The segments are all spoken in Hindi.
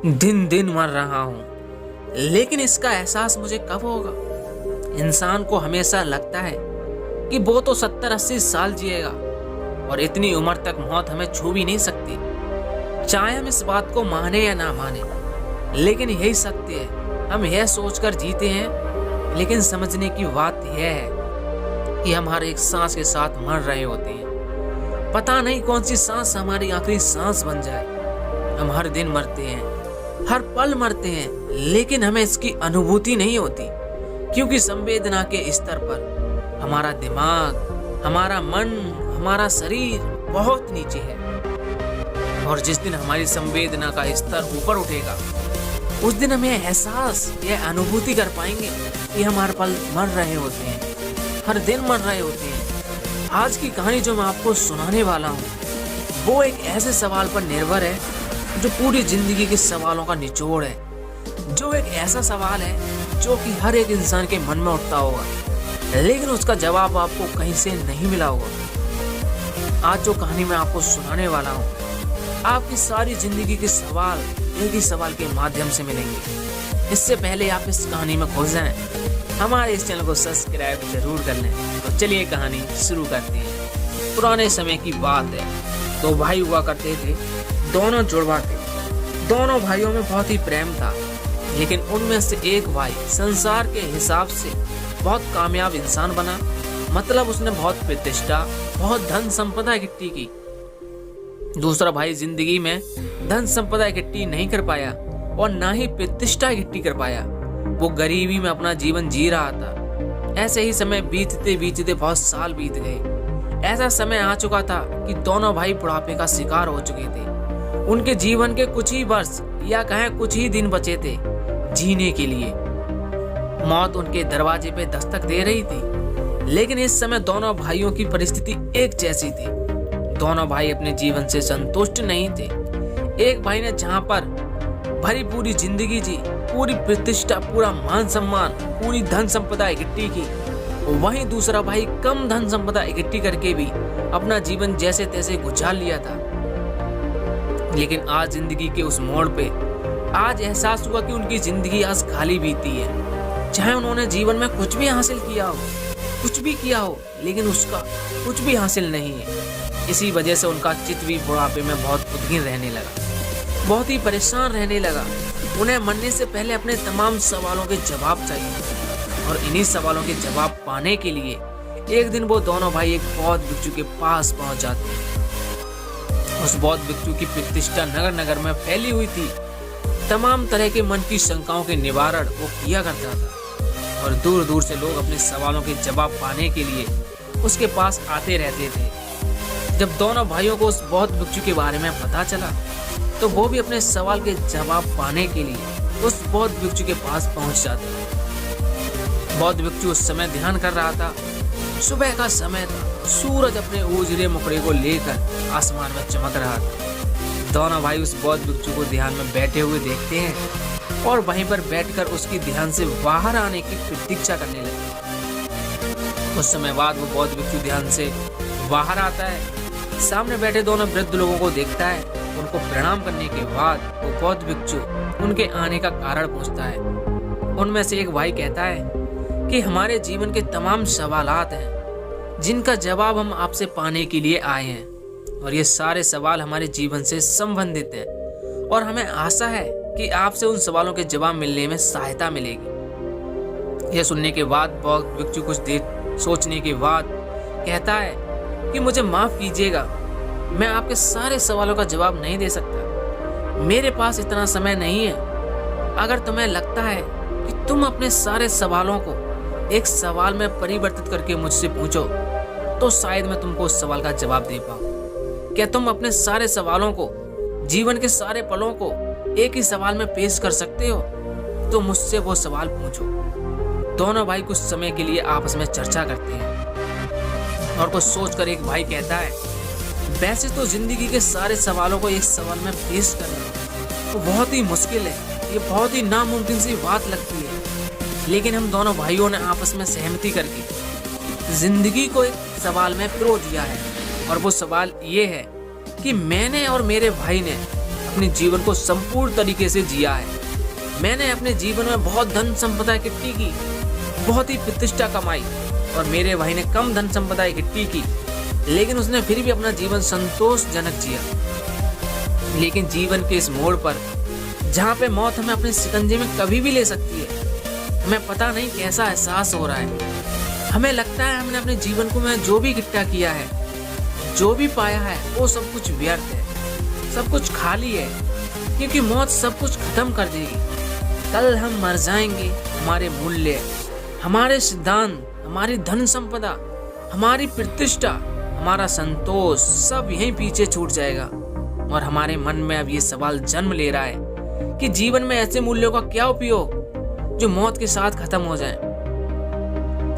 दिन दिन मर रहा हूँ, लेकिन इसका एहसास मुझे कब होगा। इंसान को हमेशा लगता है कि वो तो 70-80 साल जिएगा और इतनी उम्र तक मौत हमें छू भी नहीं सकती। चाहे हम इस बात को माने या ना माने, लेकिन यही सत्य है। हम यह सोचकर जीते हैं, लेकिन समझने की बात यह है कि हम हर एक सांस के साथ मर रहे होते हैं। पता नहीं कौन सी सांस हमारी आखिरी सांस बन जाए। हम हर दिन मरते हैं, हर पल मरते हैं, लेकिन हमें इसकी अनुभूति नहीं होती, क्योंकि संवेदना के स्तर पर हमारा दिमाग, हमारा मन, हमारा शरीर बहुत नीचे है। और जिस दिन हमारी संवेदना का स्तर ऊपर उठेगा, उस दिन हम यह एहसास, यह अनुभूति कर पाएंगे कि हम हर पल मर रहे होते हैं, हर दिन मर रहे होते हैं। आज की कहानी जो मैं आपको सुनाने वाला हूँ, वो एक ऐसे सवाल पर निर्भर है जो पूरी जिंदगी के सवालों का निचोड़ है। जो एक ऐसा सवाल है जो कि हर एक इंसान के मन में उठता होगा, लेकिन उसका जवाब आपको कहीं से नहीं मिला होगा। आज जो कहानी मैं आपको सुनाने वाला हूँ, आपकी सारी जिंदगी के सवाल एक ही सवाल के माध्यम से मिलेंगे। इससे पहले आप इस कहानी में खो जाएं, हमारे इस चैनल को सब्सक्राइब जरूर कर लें। तो चलिए कहानी शुरू करते हैं। पुराने समय की बात है। दो भाई हुआ करते थे, दोनों जुड़वा थे। दोनों भाइयों में बहुत ही प्रेम था, लेकिन उनमें से एक भाई संसार के हिसाब से बहुत कामयाब इंसान बना। मतलब उसने बहुत प्रतिष्ठा, बहुत धन संपदा इकट्ठी की। दूसरा भाई जिंदगी में धन संपदा इकट्ठी नहीं कर पाया और ना ही प्रतिष्ठा इकट्ठी कर पाया। वो गरीबी में अपना जीवन जी रहा था। ऐसे ही समय बीतते बीतते बहुत साल बीत गए। ऐसा समय आ चुका था कि दोनों भाई बुढ़ापे का शिकार हो चुके थे। उनके जीवन के कुछ ही वर्ष या कहें कुछ ही दिन बचे थे जीने के लिए। मौत उनके दरवाजे पे दस्तक दे रही थी, लेकिन इस समय दोनों भाइयों की परिस्थिति एक जैसी थी। दोनों भाई अपने जीवन से संतुष्ट नहीं थे। एक भाई ने जहां पर भरी पूरी जिंदगी जी, पूरी प्रतिष्ठा, पूरा मान सम्मान, पूरी धन संपदा इकट्ठी की, वहीं दूसरा भाई कम धन संपदा इकट्ठी करके भी अपना जीवन जैसे तैसे गुजार लिया था। लेकिन आज जिंदगी के उस मोड़ पे आज एहसास हुआ कि उनकी जिंदगी आज खाली बीती है। चाहे उन्होंने जीवन में कुछ भी हासिल किया हो, कुछ भी किया हो, लेकिन उसका कुछ भी हासिल नहीं है। इसी वजह से उनका चित्त भी बुढ़ापे में बहुत उद्विग्न रहने लगा, बहुत ही परेशान रहने लगा। उन्हें मरने से पहले अपने तमाम सवालों के जवाब चाहिए, और इन्हीं सवालों के जवाब पाने के लिए एक दिन वो दोनों भाई एक बौद्ध भिक्षु के पास पहुंच जाते हैं। उस बौद्ध भिक्षु की प्रतिष्ठा नगर नगर में फैली हुई थी। तमाम तरह के मन की शंकाओं के निवारण वो किया करता था, और दूर दूर से लोग अपने सवालों के जवाब पाने के लिए उसके पास आते रहते थे। जब दोनों भाइयों को उस बौद्ध भिक्षु के बारे में पता चला, तो वो भी अपने सवाल के जवाब पाने के लिए उस बौद्ध भिक्षु के पास पहुंच जाते। बौद्ध भिक्षु उस समय ध्यान कर रहा था। सुबह का समय था। सूरज अपने उजले मुखड़े को लेकर आसमान में चमक रहा था। दोनों भाई उस बौद्ध भिक्षु को ध्यान में बैठे हुए देखते हैं और वहीं पर बैठकर उसकी ध्यान से बाहर आने की प्रतीक्षा करने लगते। कुछ समय बाद वो बौद्ध भिक्षु ध्यान से बाहर आता है, सामने बैठे दोनों वृद्ध लोगों को देखता है। उनको प्रणाम करने के बाद वो बौद्ध भिक्षु उनके आने का कारण पूछता है। उनमें से एक भाई कहता है कि हमारे जीवन के तमाम सवालात हैं, जिनका जवाब हम आपसे पाने के लिए आए हैं, और ये सारे सवाल हमारे जीवन से संबंधित हैं, और हमें आशा है कि आपसे उन सवालों के जवाब मिलने में सहायता मिलेगी। यह सुनने के बाद बौद्ध भिक्षु कुछ देर सोचने के बाद कहता है कि मुझे माफ कीजिएगा, मैं आपके सारे सवालों का जवाब नहीं दे सकता। मेरे पास इतना समय नहीं है। अगर तुम्हें लगता है कि तुम अपने सारे सवालों को एक सवाल में परिवर्तित करके मुझसे पूछो, तो शायद मैं तुमको उस सवाल का जवाब दे पाऊं। क्या तुम अपने सारे सवालों को, जीवन के सारे पलों को एक ही सवाल में पेश कर सकते हो? तो मुझसे वो सवाल पूछो। दोनों भाई कुछ समय के लिए आपस में चर्चा करते हैं, और कुछ सोचकर एक भाई कहता है, वैसे तो जिंदगी के सारे सवालों को एक सवाल में पेश करना तो बहुत ही मुश्किल है। ये बहुत ही नामुमकिन सी बात लगती है, लेकिन हम दोनों भाइयों ने आपस में सहमति करके जिंदगी को एक सवाल में पिरो दिया है। और वो सवाल ये है कि मैंने और मेरे भाई ने अपने जीवन को संपूर्ण तरीके से जिया है। मैंने अपने जीवन में बहुत धन संपदा इकट्ठी की, बहुत ही प्रतिष्ठा कमाई, और मेरे भाई ने कम धन संपदा इकट्ठी की, लेकिन उसने फिर भी अपना जीवन संतोषजनक जिया। लेकिन जीवन के इस मोड़ पर, जहाँ पे मौत हमें अपने शिकंजे में कभी भी ले सकती है, हमें पता नहीं कैसा एहसास हो रहा है। हमें लगता है हमने अपने जीवन को में जो भी इकट्ठा किया है, जो भी पाया है, वो सब कुछ व्यर्थ है, सब कुछ खाली है, क्योंकि मौत सब कुछ खत्म कर देगी। कल हम मर जाएंगे, हमारे मूल्य, हमारे सिद्धांत, हमारी धन संपदा, हमारी प्रतिष्ठा, हमारा संतोष सब यहीं पीछे छूट जाएगा। और हमारे मन में अब ये सवाल जन्म ले रहा है कि जीवन में ऐसे मूल्यों का क्या उपयोग जो मौत के साथ खत्म हो जाए।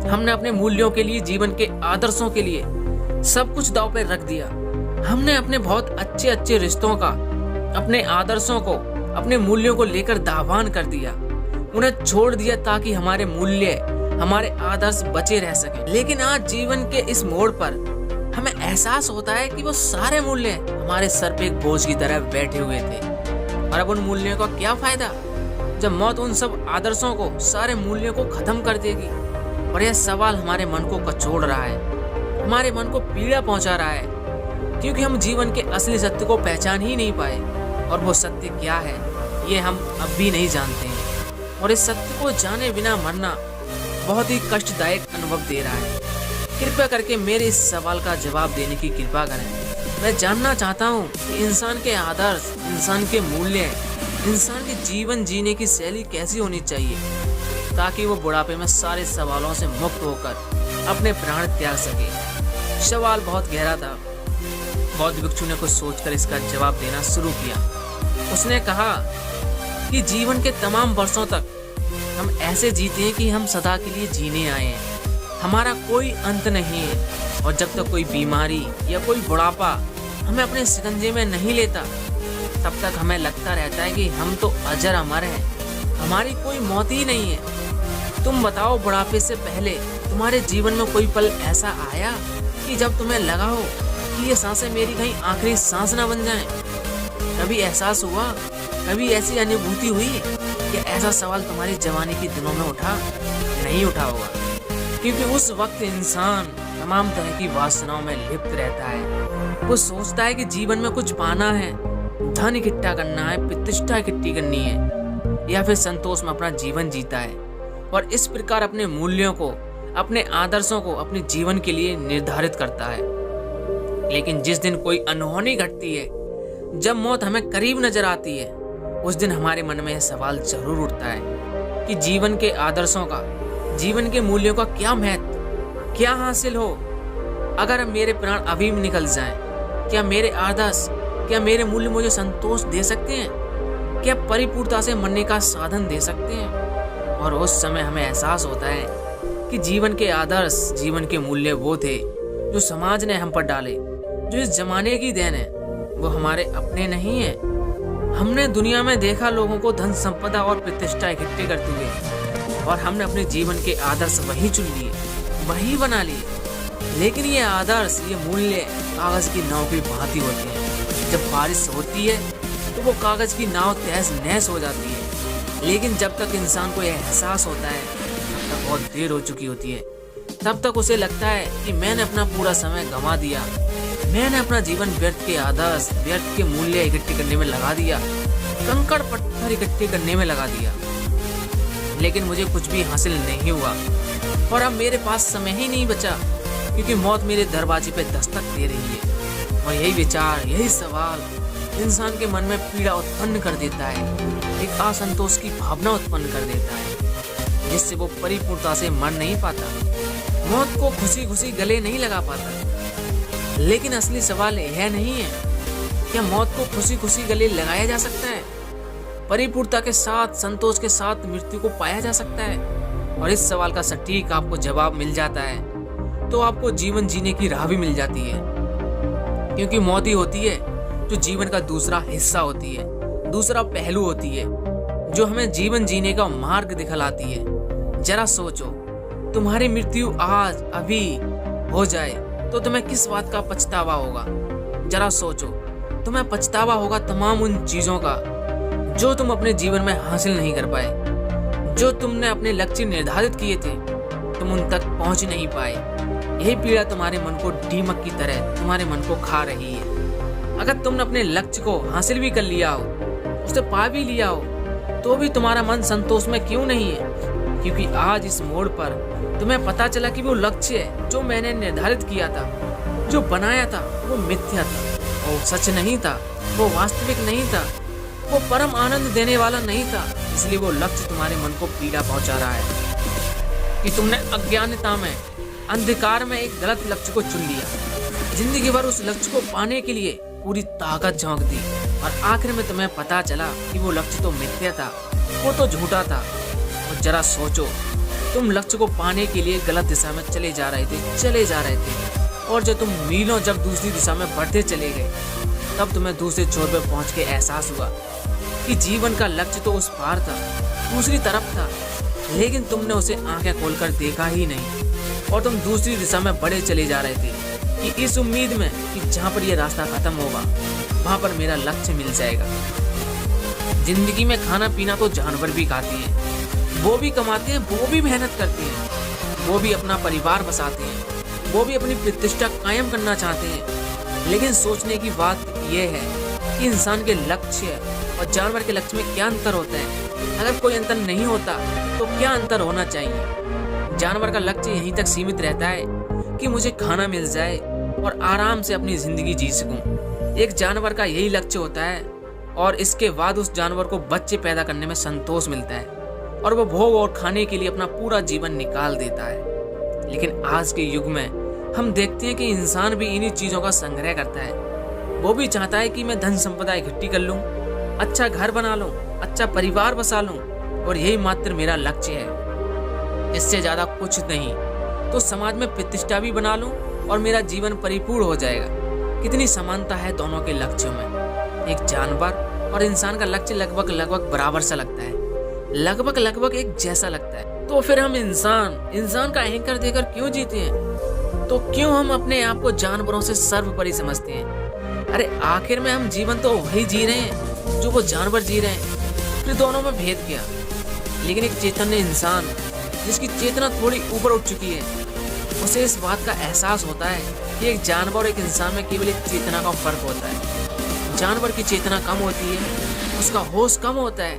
हमने अपने मूल्यों के लिए, जीवन के आदर्शों के लिए सब कुछ दांव पे रख दिया। हमने अपने बहुत अच्छे अच्छे रिश्तों का, अपने आदर्शों को, अपने मूल्यों को लेकर दावान कर दिया, उन्हें छोड़ दिया ताकि हमारे मूल्य, हमारे आदर्श बचे रह सकें। लेकिन आज जीवन के इस मोड़ पर हमें एहसास होता है कि वो सारे मूल्य हमारे सर पे एक बोझ की तरह बैठे हुए थे, और अब उन मूल्यों का क्या फायदा जब मौत उन सब आदर्शों को, सारे मूल्यों को खत्म कर देगी। और यह सवाल हमारे मन को कचोड़ रहा है, हमारे मन को पीड़ा पहुंचा रहा है, क्योंकि हम जीवन के असली सत्य को पहचान ही नहीं पाए। और वो सत्य क्या है, ये हम अब भी नहीं जानते हैं। और इस सत्य को जाने बिना मरना बहुत ही कष्टदायक अनुभव दे रहा है। कृपया करके मेरे इस सवाल का जवाब देने की कृपा करें। मैं जानना चाहता हूँ कि इंसान के आदर्श, इंसान के मूल्य, इंसान के जीवन जीने की शैली कैसी होनी चाहिए, ताकि वो बुढ़ापे में सारे सवालों से मुक्त होकर अपने प्राण त्याग सके। सवाल बहुत गहरा था। बौद्ध भिक्षु ने कुछ सोचकर इसका जवाब देना शुरू किया। उसने कहा कि जीवन के तमाम वर्षों तक हम ऐसे जीते हैं कि हम सदा के लिए जीने आए हैं। हमारा कोई अंत नहीं है, और जब तक कोई बीमारी या कोई बुढ़ापा हमें अपने शिकंजे में नहीं लेता, तब तक हमें लगता रहता है कि हम तो अजर अमर हैं, हमारी कोई मौत ही नहीं है। तुम बताओ, बुढ़ापे से पहले तुम्हारे जीवन में कोई पल ऐसा आया कि जब तुम्हें लगा हो कि ये सांसें मेरी कहीं आखिरी सांस ना बन जाएं? कभी एहसास हुआ, कभी ऐसी अनुभूति हुई कि ऐसा सवाल तुम्हारी जवानी के दिनों में उठा? नहीं उठा होगा, क्योंकि उस वक्त इंसान तमाम तरह की वासनाओं में लिप्त रहता है। वो सोचता है कि जीवन में कुछ पाना है, धन इकट्ठा करना है, प्रतिष्ठा इकट्ठी करनी है, या फिर संतोष में अपना जीवन जीता है, और इस प्रकार अपने मूल्यों को, अपने आदर्शों को अपने जीवन के लिए निर्धारित करता है। लेकिन जिस दिन कोई अनहोनी घटती है, जब मौत हमें करीब नजर आती है, उस दिन हमारे मन में यह सवाल जरूर उठता है कि जीवन के आदर्शों का, जीवन के मूल्यों का क्या महत्व, क्या हासिल हो अगर मेरे प्राण अभी निकल जाएं? क्या मेरे आदर्श, क्या मेरे मूल्य मुझे संतोष दे सकते हैं? क्या परिपूर्णता से मरने का साधन दे सकते हैं? और उस समय हमें एहसास होता है कि जीवन के आदर्श, जीवन के मूल्य वो थे जो समाज ने हम पर डाले, जो इस जमाने की देन है, वो हमारे अपने नहीं है। हमने दुनिया में देखा लोगों को धन संपदा और प्रतिष्ठा इकट्ठे करते हुए, और हमने अपने जीवन के आदर्श वही चुन लिए, वही बना लिए। लेकिन ये आदर्श, ये मूल्य कागज की नाव की भांति होते हैं। जब बारिश होती है तो वो कागज की नाव तहस नहस हो जाती है। लेकिन जब तक इंसान को यह एहसास होता है, तब तक बहुत देर हो चुकी होती है। तब तक उसे लगता है कि मैंने अपना पूरा समय गंवा दिया, मैंने अपना जीवन व्यर्थ के आदर्श, व्यर्थ के मूल्य इकट्ठे करने में लगा दिया, कंकड़ पत्थर इकट्ठे करने में लगा दिया। लेकिन मुझे कुछ भी हासिल नहीं हुआ, और अब मेरे पास समय ही नहीं बचा, क्योंकि मौत मेरे दरवाजे पे दस्तक दे रही है। और यही विचार, यही सवाल इंसान के मन में पीड़ा उत्पन्न कर देता है, एक असंतोष की भावना उत्पन्न कर देता है, जिससे वो परिपूर्णता से मर नहीं पाता, मौत को खुशी खुशी गले नहीं लगा पाता। लेकिन असली सवाल यह नहीं है क्या मौत को खुशी खुशी गले लगाया जा सकता है? परिपूर्णता के साथ, संतोष के साथ मृत्यु को पाया जा सकता है? और इस सवाल का सटीक आपको जवाब मिल जाता है तो आपको जीवन जीने की राह भी मिल जाती है, क्योंकि मौत ही होती है जो जीवन का दूसरा हिस्सा होती है, दूसरा पहलू होती है, जो हमें जीवन जीने का मार्ग दिखलाती है। जरा सोचो, तुम्हारी मृत्यु आज अभी हो जाए तो तुम्हें किस बात का पछतावा होगा? जरा सोचो, तुम्हें पछतावा होगा तमाम उन चीजों का जो तुम अपने जीवन में हासिल नहीं कर पाए। जो तुमने अपने लक्ष्य निर्धारित किए थे, तुम उन तक पहुंच नहीं पाए। यही पीड़ा तुम्हारे मन को दीमक की तरह तुम्हारे मन को खा रही है। अगर तुमने अपने लक्ष्य को हासिल भी कर लिया हो, उसे पा भी लिया हो, तो भी तुम्हारा मन संतोष में क्यों नहीं है? क्योंकि आज इस मोड़ पर तुम्हें पता चला कि वो लक्ष्य है जो मैंने निर्धारित किया था, जो बनाया था, वो मिथ्या था, वो सच नहीं था, वो वास्तविक नहीं था, वो परम आनंद देने वाला नहीं था। इसलिए वो लक्ष्य तुम्हारे मन को पीड़ा पहुंचा रहा है कि तुमने अज्ञानता में, अंधकार में एक गलत लक्ष्य को चुन लिया। जिंदगी भर उस लक्ष्य को पाने के लिए पूरी ताकत झोंक दी और आखिर में तुम्हें पता चला कि वो लक्ष्य तो मिथ्या था, वो तो झूठा था। और जरा सोचो, तुम लक्ष्य को पाने के लिए गलत दिशा में चले जा रहे थे और जब तुम मीलों जब दूसरी दिशा में बढ़ते चले गए, तब तुम्हें दूसरे छोर पर पहुंच के एहसास हुआ कि जीवन का लक्ष्य तो उस पार था, दूसरी तरफ था, लेकिन तुमने उसे आंखें खोलकर देखा ही नहीं और तुम दूसरी दिशा में बढ़े चले जा रहे थे कि इस उम्मीद में कि जहाँ पर यह रास्ता खत्म होगा वहाँ पर मेरा लक्ष्य मिल जाएगा। जिंदगी में खाना पीना तो जानवर भी खाते हैं, वो भी कमाते हैं, वो भी मेहनत करते हैं, वो भी अपना परिवार बसाते हैं, वो भी अपनी प्रतिष्ठा कायम करना चाहते हैं। लेकिन सोचने की बात यह है कि इंसान के लक्ष्य और जानवर के लक्ष्य में क्या अंतर होता है? अगर कोई अंतर नहीं होता तो क्या अंतर होना चाहिए? जानवर का लक्ष्य यहीं तक सीमित रहता है कि मुझे खाना मिल जाए और आराम से अपनी जिंदगी जी सकूं। एक जानवर का यही लक्ष्य होता है और इसके बाद उस जानवर को बच्चे पैदा करने में संतोष मिलता है और वो भोग और खाने के लिए अपना पूरा जीवन निकाल देता है। लेकिन आज के युग में हम देखते हैं कि इंसान भी इन्हीं चीजों का संग्रह करता है। वो भी चाहता है कि मैं धन संपदा इकट्ठी कर लूं, अच्छा घर बना लूं, अच्छा परिवार बसा लूं और यही मात्र मेरा लक्ष्य है। इससे ज्यादा कुछ नहीं तो समाज में प्रतिष्ठा भी बना लूं और मेरा जीवन परिपूर्ण हो जाएगा। कितनी समानता है दोनों के लक्ष्यों में। एक जानवर और इंसान का लक्ष्य लगभग बराबर सा लगता है, लगभग एक जैसा लगता है। तो फिर हम इंसान का अहंकार देकर क्यों जीते हैं? तो क्यों हम अपने आप को जानवरों से सर्वोपरि समझते हैं? अरे आखिर में हम जीवन तो वही जी रहे हैं जो वो जानवर जी रहे हैं, फिर दोनों में भेद क्या? लेकिन एक चैतन्य इंसान जिसकी चेतना थोड़ी ऊपर उठ चुकी है, उसे इस बात का एहसास होता है कि एक जानवर और एक इंसान में केवल एक चेतना का फर्क होता है। जानवर की चेतना कम होती है, उसका होश कम होता है,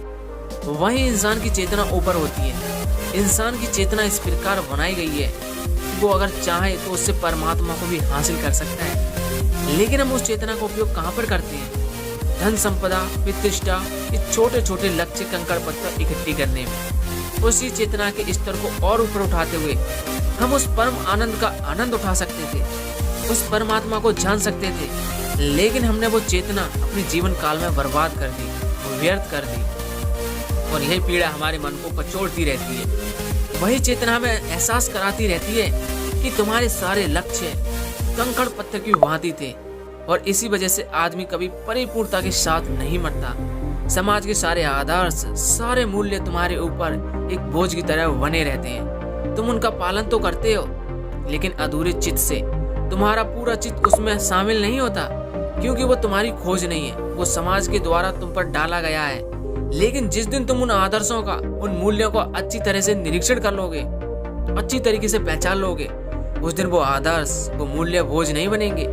वहीं इंसान की चेतना ऊपर होती है। इंसान की चेतना इस प्रकार बनाई गई है, वो अगर चाहे तो उससे परमात्मा को भी हासिल कर सकता है। लेकिन हम उस चेतना का उपयोग कहाँ पर करते हैं? धन संपदा, प्रतिष्ठा, ये छोटे छोटे लक्ष्य कंकड़ पत्थर इकट्ठी करने में। उसी चेतना के स्तर को और ऊपर उठाते हुए हम उस परम आनंद का आनंद उठा सकते थे, उस परमात्मा को जान सकते थे। लेकिन हमने वो चेतना अपने जीवन काल में बर्बाद कर दी, व्यर्थ कर दी और यही पीड़ा हमारे मन को कचोड़ती रहती है। वही चेतना हमें एहसास कराती रहती है कि तुम्हारे सारे लक्ष्य कंकड़ पत्थर की भांति थे और इसी वजह से आदमी कभी परिपूर्णता के साथ नहीं मरता। समाज के सारे आदर्श, सारे मूल्य तुम्हारे ऊपर एक बोझ की तरह बने रहते हैं। तुम उनका पालन तो करते हो, लेकिन अधूरे चित्त से तुम्हारा पूरा चित्त उसमें शामिल नहीं होता, क्योंकि वो तुम्हारी खोज नहीं है, वो समाज के द्वारा तुम पर डाला गया है। लेकिन जिस दिन तुम उन आदर्शों का, उन मूल्यों को अच्छी तरह से निरीक्षण कर लोगे, अच्छी तरीके से पहचान लोगे, उस दिन वो आदर्श, वो मूल्य बोझ नहीं बनेंगे,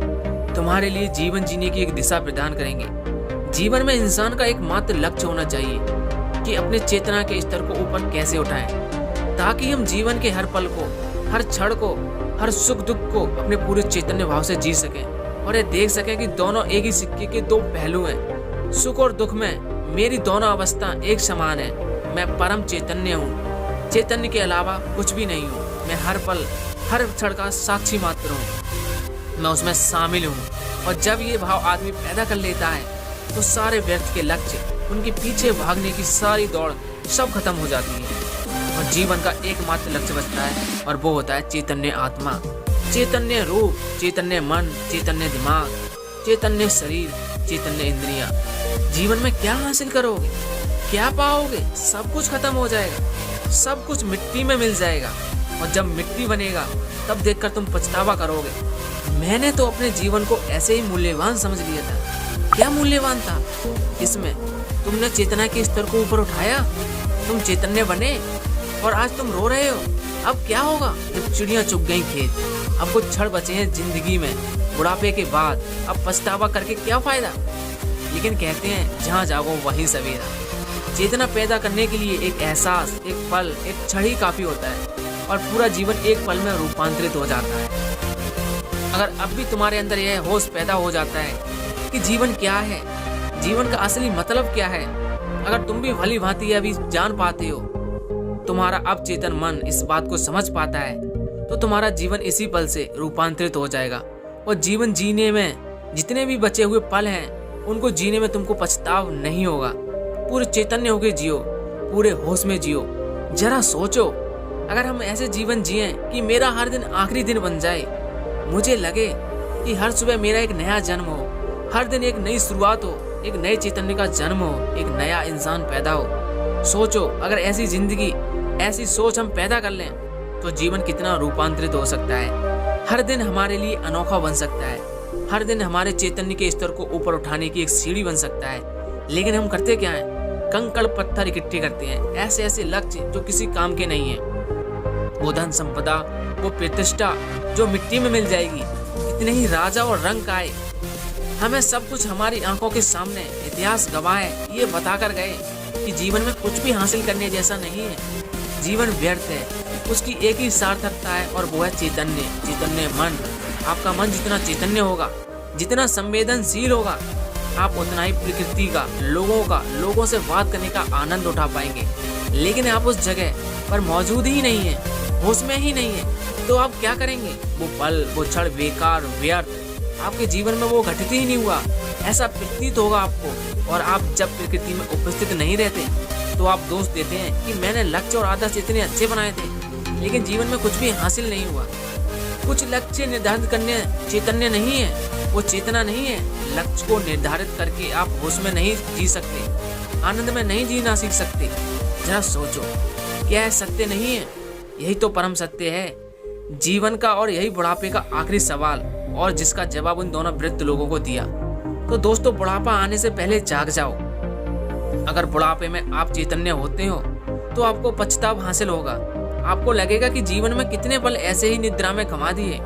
तुम्हारे लिए जीवन जीने की एक दिशा प्रदान करेंगे। जीवन में इंसान का एकमात्र लक्ष्य होना चाहिए कि अपने चेतना के स्तर को ऊपर कैसे उठाएं, ताकि हम जीवन के हर पल को, हर क्षण को, हर सुख दुख को अपने पूरे चैतन्य भाव से जी सकें और ये देख सकें कि दोनों एक ही सिक्के के दो पहलू हैं। सुख और दुख में मेरी दोनों अवस्था एक समान है। मैं परम चैतन्य हूँ, चैतन्य के अलावा कुछ भी नहीं हूँ। मैं हर पल, हर क्षण का साक्षी मात्र हूँ, मैं उसमें शामिल हूँ। और जब ये भाव आदमी पैदा कर लेता है तो सारे व्यर्थ के लक्ष्य, उनके पीछे भागने की सारी दौड़ सब खत्म हो जाती है और जीवन का एकमात्र लक्ष्य बचता है और वो होता है चैतन्य आत्मा, चैतन्य रूप, चैतन्य मन, चैतन्य दिमाग, चैतन्य शरीर, चैतन्य इंद्रियां। जीवन में क्या हासिल करोगे, क्या पाओगे? सब कुछ खत्म हो जाएगा, सब कुछ मिट्टी में मिल जाएगा और जब मिट्टी बनेगा तब देखकर तुम पछतावा करोगे, मैंने तो अपने जीवन को ऐसे ही मूल्यवान समझ लिया था, क्या मूल्यवान था इसमें? तुमने चेतना के स्तर को ऊपर उठाया, तुम चैतन्य बने और आज तुम रो रहे हो। अब क्या होगा जब चिड़ियां चुग गई खेत? अब कुछ क्षण बचे हैं जिंदगी में, बुढ़ापे के बाद। अब पछतावा करके क्या फायदा? लेकिन कहते हैं जहाँ जागो वहीं सवेरा। चेतना पैदा करने के लिए एक एहसास, एक पल, एक क्षण ही काफी होता है और पूरा जीवन एक पल में रूपांतरित हो जाता है। अगर अब भी तुम्हारे अंदर यह होश पैदा हो जाता है कि जीवन क्या है, जीवन का असली मतलब क्या है, अगर तुम भी भली भांति अभी जान पाते हो, तुम्हारा अब चेतन मन इस बात को समझ पाता है, तो तुम्हारा जीवन इसी पल से रूपांतरित हो जाएगा। और जीवन जीने में जितने भी बचे हुए पल हैं, उनको जीने में तुमको पछताव नहीं होगा। पूरे चैतन्य होकर जियो, पूरे होश में जियो। जरा सोचो, अगर हम ऐसे जीवन जिए कि मेरा हर दिन आखिरी दिन बन जाए, मुझे लगे कि हर सुबह मेरा एक नया जन्म हो, हर दिन एक नई शुरुआत हो, एक नए चैतन्य का जन्म हो, एक नया इंसान पैदा हो। सोचो, अगर ऐसी जिंदगी, ऐसी सोच हम पैदा कर लें तो जीवन कितना रूपांतरित हो सकता है। हर दिन हमारे लिए अनोखा बन सकता है, हर दिन हमारे चैतन्य के स्तर को ऊपर उठाने की एक सीढ़ी बन सकता है। लेकिन हम करते क्या हैं? कंकड़ पत्थर इकट्ठे करते हैं, ऐसे ऐसे लक्ष्य जो किसी काम के नहीं है। वो धन संपदा, वो प्रतिष्ठा जो मिट्टी में मिल जाएगी। कितने ही राजा और रंग आए, हमें सब कुछ हमारी आंखों के सामने इतिहास गवाह ये बताकर गए कि जीवन में कुछ भी हासिल करने जैसा नहीं है। जीवन व्यर्थ है, उसकी एक ही सार्थकता है और वो है चैतन्य। चैतन्य मन। आपका मन जितना चैतन्य होगा, जितना संवेदनशील होगा, आप उतना ही प्रकृति का, लोगों से बात करने का आनंद उठा पाएंगे। लेकिन आप उस जगह पर मौजूद ही नहीं है, होश में ही नहीं है, तो आप क्या करेंगे? वो पल, वो क्षण बेकार, व्यर्थ, आपके जीवन में वो घटित ही नहीं हुआ, ऐसा प्रतीत होगा आपको। और आप जब प्रकृति में उपस्थित नहीं रहते तो आप दोष देते हैं कि मैंने लक्ष्य और आदर्श इतने अच्छे बनाए थे, लेकिन जीवन में कुछ भी हासिल नहीं हुआ। कुछ लक्ष्य निर्धारित करने चैतन्य नहीं है, वो चेतना नहीं है। लक्ष्य को निर्धारित करके आप होश में नहीं जी सकते, आनंद में नहीं जीना सीख सकते। जरा सोचो, क्या है सत्य नहीं है? यही तो परम सत्य है जीवन का, और यही बुढ़ापे का आखिरी सवाल, और जिसका जवाब उन दोनों वृद्ध लोगों को दिया। तो दोस्तों, बुढ़ापा आने से पहले जाग जाओ। अगर बुढ़ापे में आप चैतन्य होते हो तो आपको पछतावा हासिल होगा। आपको लगेगा कि जीवन में कितने पल ऐसे ही निद्रा में गंवा दिए,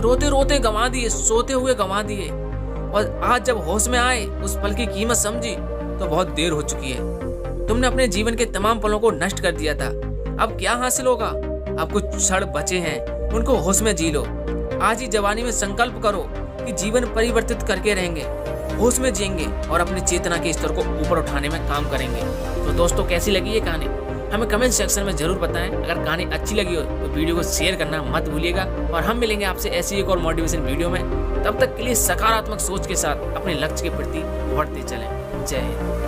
रोते रोते गंवा दिए, सोते हुए गंवा दिए, और आज जब होश में आए, उस पल की कीमत समझी तो बहुत देर हो चुकी है। तुमने अपने जीवन के तमाम पलों को नष्ट कर दिया था। अब क्या हासिल होगा? अब कुछ क्षण बचे हैं, उनको होश में जी लो। आज ही जवानी में संकल्प करो कि जीवन परिवर्तित करके रहेंगे, होश में जिएंगे और अपनी चेतना के स्तर को ऊपर उठाने में काम करेंगे। तो दोस्तों, कैसी लगी ये कहानी? हमें कमेंट सेक्शन में जरूर बताएं। अगर कहानी अच्छी लगी हो तो वीडियो को शेयर करना मत भूलिएगा, और हम मिलेंगे आपसे ऐसी एक और मोटिवेशन वीडियो में। तब तक के लिए सकारात्मक सोच के साथ अपने लक्ष्य के प्रति बढ़ते चलें। जय हिंद।